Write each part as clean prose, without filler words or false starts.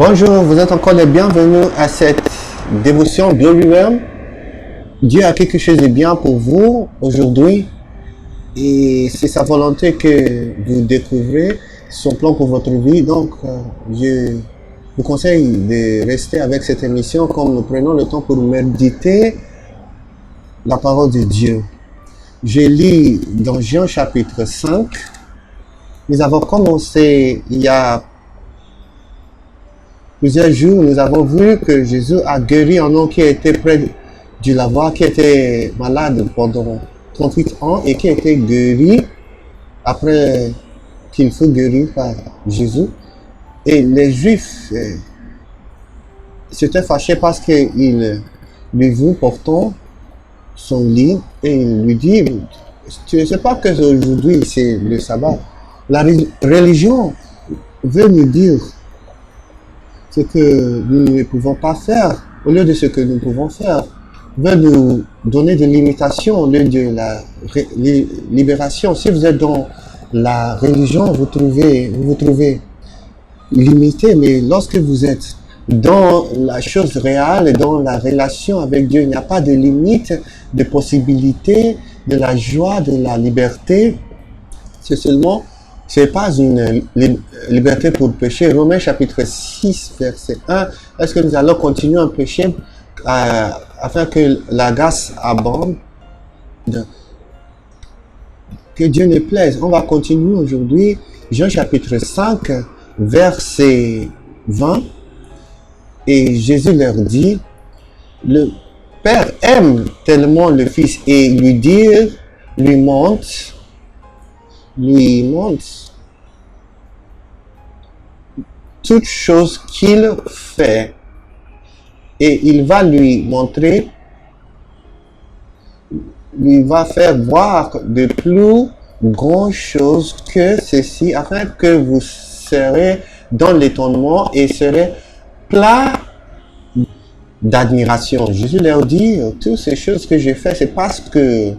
Bonjour, vous êtes encore les bienvenus à cette dévotion de lui-même. Dieu a quelque chose de bien pour vous aujourd'hui et c'est sa volonté que vous découvrez son plan pour votre vie. Donc, je vous conseille de rester avec cette émission comme nous prenons le temps pour méditer la parole de Dieu. Je lis dans Jean chapitre 5. Nous avons commencé il y a plusieurs jours, nous avons vu que Jésus a guéri un homme qui était près du lavoir, qui était malade pendant 38 ans et qui a été guéri après qu'il fut guéri par Jésus. Et les Juifs s'étaient fâchés parce qu'il lui vit portant son lit et il lui dit, tu ne sais pas que aujourd'hui c'est le sabbat. La religion veut nous dire ce que nous ne pouvons pas faire au lieu de ce que nous pouvons faire, veut nous donner des limitations au lieu de la libération. Si vous êtes dans la religion, vous vous trouvez limité, mais lorsque vous êtes dans la chose réelle et dans la relation avec Dieu, il n'y a pas de limite, de possibilité, de la joie, de la liberté. C'est pas une liberté pour pécher. Romains chapitre 6, verset 1. Est-ce que nous allons continuer à pécher afin que la grâce abonde? Que Dieu ne plaise. On va continuer aujourd'hui. Jean chapitre 5, verset 20. Et Jésus leur dit, le Père aime tellement le Fils et lui montre toute chose qu'il fait et il va lui montrer, lui va faire voir de plus grandes choses que ceci afin que vous serez dans l'étonnement et serez plein d'admiration. Jésus leur dit, toutes ces choses que j'ai fait, c'est parce que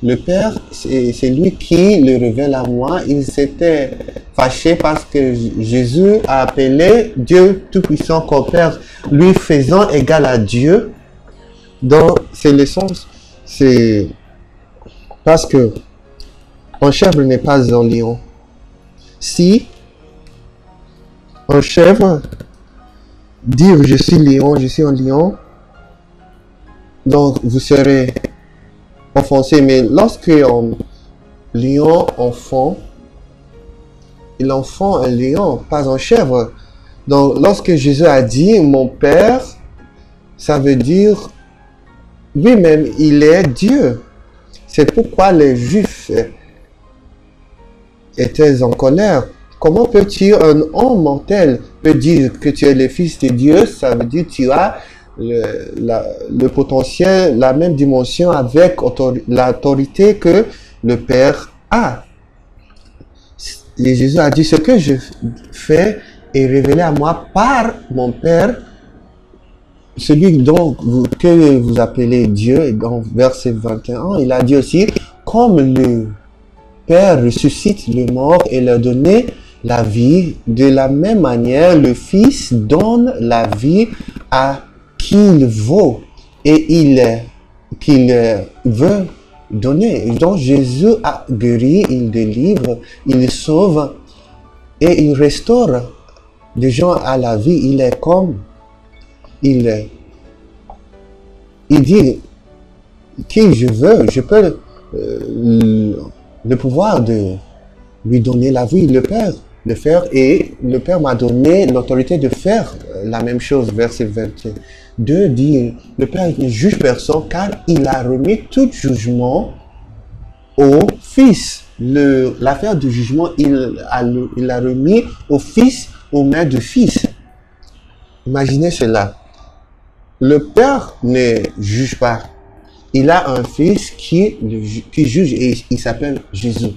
le Père, c'est lui qui le révèle à moi. Il s'était fâché parce que Jésus a appelé Dieu Tout-Puissant comme Père, lui faisant égal à Dieu. Donc, c'est le sens, c'est parce que un chèvre n'est pas un lion. Si un chèvre dit je suis lion, je suis un lion, donc vous serez offensé, mais lorsque un lion enfant, il enfant un lion, pas un chèvre. Donc lorsque Jésus a dit mon Père, ça veut dire lui-même, il est Dieu. C'est pourquoi les Juifs étaient en colère. Comment peux-tu, un homme mortel, peut dire que tu es le Fils de Dieu? Ça veut dire que tu as le potentiel, la même dimension avec l'autorité que le Père a. Et Jésus a dit, ce que je fais est révélé à moi par mon Père, celui que vous appelez Dieu. Et dans verset 21, il a dit aussi, comme le Père ressuscite les morts et leur donne la vie, de la même manière, le Fils donne la vie à qu'il vaut et qu'il veut donner. Donc Jésus a guéri, il délivre, il sauve et il restaure des gens à la vie. Il est comme il dit qui je veux, je peux le pouvoir de lui donner la vie, le Père le faire, et le Père m'a donné l'autorité de faire la même chose. Verset 22 dit, le Père ne juge personne car il a remis tout jugement au Fils. L'affaire du jugement, il a remis au Fils, aux mains du Fils. Imaginez cela. Le Père ne juge pas. Il a un Fils qui juge et il s'appelle Jésus.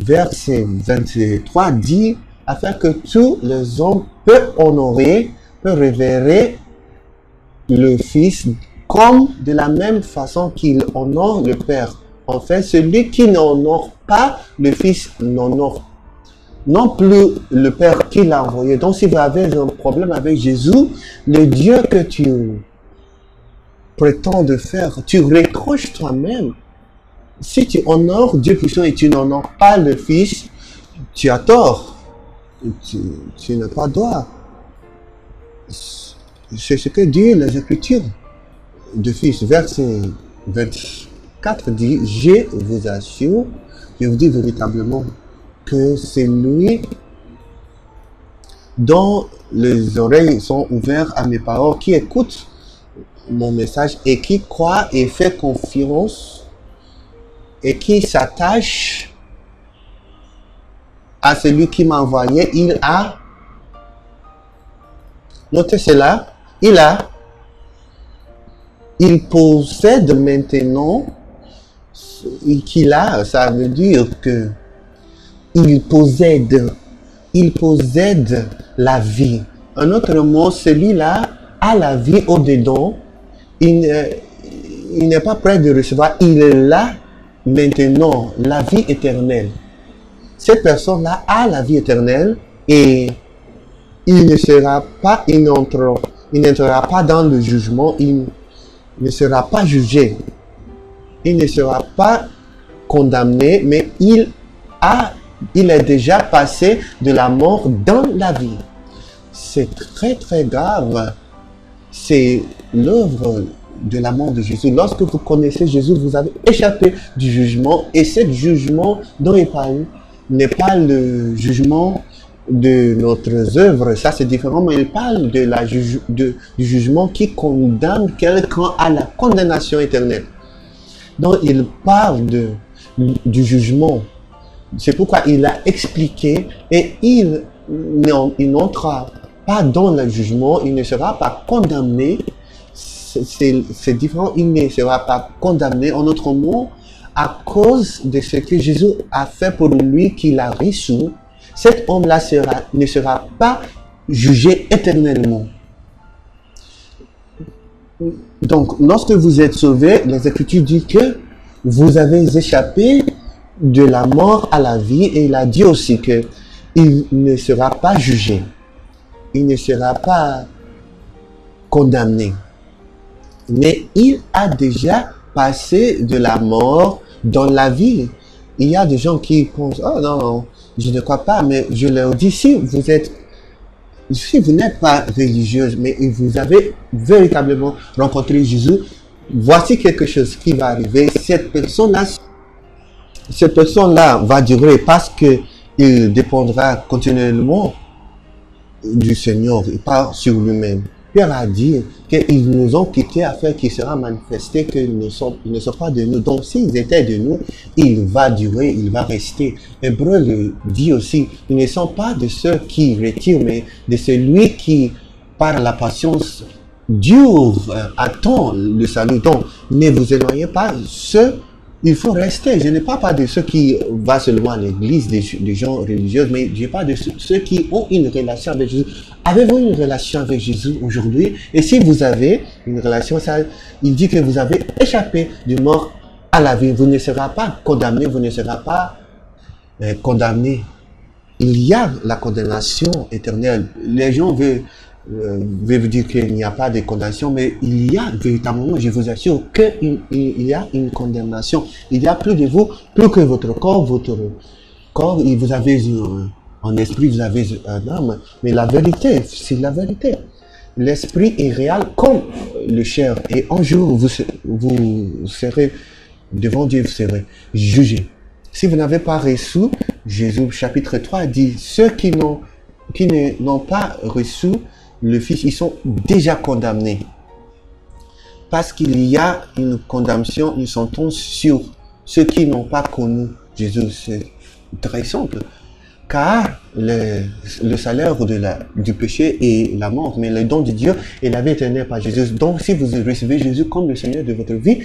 Verset 23 dit, afin que tous les hommes peuvent honorer, peuvent révérer le Fils comme de la même façon qu'il honore le Père. En fait, celui qui n'honore pas le Fils n'honore non plus le Père qui l'a envoyé. Donc si vous avez un problème avec Jésus, le Dieu que tu prétends de faire, tu reproches toi-même. Si tu honores Dieu puissant et tu n'honores pas le Fils, tu as tort. Tu n'as pas droit. C'est ce que dit les Écritures de Fils. Verset 24 dit, je vous assure, je vous dis véritablement que c'est lui dont les oreilles sont ouvertes à mes paroles, qui écoute mon message et qui croit et fait confiance et qui s'attache à celui qui m'a envoyé. Il a, notez cela, il possède maintenant, qu'il a, ça veut dire que il possède la vie. Un autre mot, celui-là a la vie au-dedans. Il n'est pas prêt de recevoir, il l'a maintenant, la vie éternelle. Cette personne-là a la vie éternelle et il n'entrera pas dans le jugement, il ne sera pas jugé, il ne sera pas condamné, mais il est déjà passé de la mort dans la vie. C'est très très grave. C'est l'œuvre de la mort de Jésus. Lorsque vous connaissez Jésus, vous avez échappé du jugement. Et ce jugement dont il parle n'est pas le jugement de notre œuvre. Ça, c'est différent. Mais il parle du jugement qui condamne quelqu'un à la condamnation éternelle. Donc, il parle du jugement. C'est pourquoi il a expliqué et il n'entrera pas dans le jugement, il ne sera pas condamné. C'est différent, il ne sera pas condamné, en d'autres mots, à cause de ce que Jésus a fait pour lui, qu'il a reçu. Cet homme-là ne sera pas jugé éternellement. Donc, lorsque vous êtes sauvé, les Écritures disent que vous avez échappé de la mort à la vie, et il a dit aussi que il ne sera pas jugé, il ne sera pas condamné, mais il a déjà passé de la mort dans la vie. Il y a des gens qui pensent, oh non, je ne crois pas, mais je leur dis, si vous n'êtes pas religieuse, mais vous avez véritablement rencontré Jésus, voici quelque chose qui va arriver. Cette personne-là va durer parce qu'il dépendra continuellement du Seigneur et pas sur lui-même. Pierre a dit qu'ils nous ont quittés afin qu'il sera manifesté qu'ils ne sont pas de nous. Donc s'ils étaient de nous, il va durer, il va rester. Hébreu le dit aussi, ils ne sont pas de ceux qui retirent, mais de celui qui, par la patience, dure, attend le salut. Donc ne vous éloignez pas il faut rester. Je ne parle pas de ceux qui vont seulement à l'église, des gens religieux, mais je parle de ceux qui ont une relation avec Jésus. Avez-vous une relation avec Jésus aujourd'hui? Et si vous avez une relation, il dit que vous avez échappé de mort à la vie. Vous ne serez pas condamné, vous ne serez pas condamné. Il y a la condamnation éternelle. Les gens veulent vous dire qu'il n'y a pas de condamnation, mais il y a véritablement, je vous assure, qu'il y a une condamnation. Il y a plus de vous, plus que votre corps, vous avez un esprit, vous avez un âme, mais la vérité, c'est la vérité. L'esprit est réel comme le chair, et un jour, vous serez devant Dieu, vous serez jugé. Si vous n'avez pas reçu, Jésus, chapitre 3, dit, ceux qui n'ont pas reçu le Fils, ils sont déjà condamnés. Parce qu'il y a une condamnation, une sentence sur ceux qui n'ont pas connu Jésus. C'est très simple. Car le salaire du péché est la mort, mais le don de Dieu est la vie éternelle par Jésus. Donc, si vous recevez Jésus comme le Seigneur de votre vie,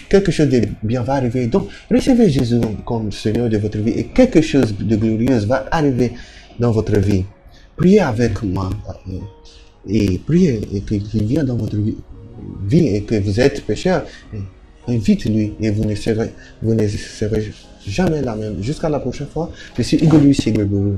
quelque chose de bien va arriver. Donc, recevez Jésus comme le Seigneur de votre vie et quelque chose de glorieux va arriver dans votre vie. Priez avec moi et priez et qu'il vienne dans votre vie et que vous êtes pécheur. invite-lui et vous ne serez jamais la même. Jusqu'à la prochaine fois, je suis Hugo Louis Siglegourou.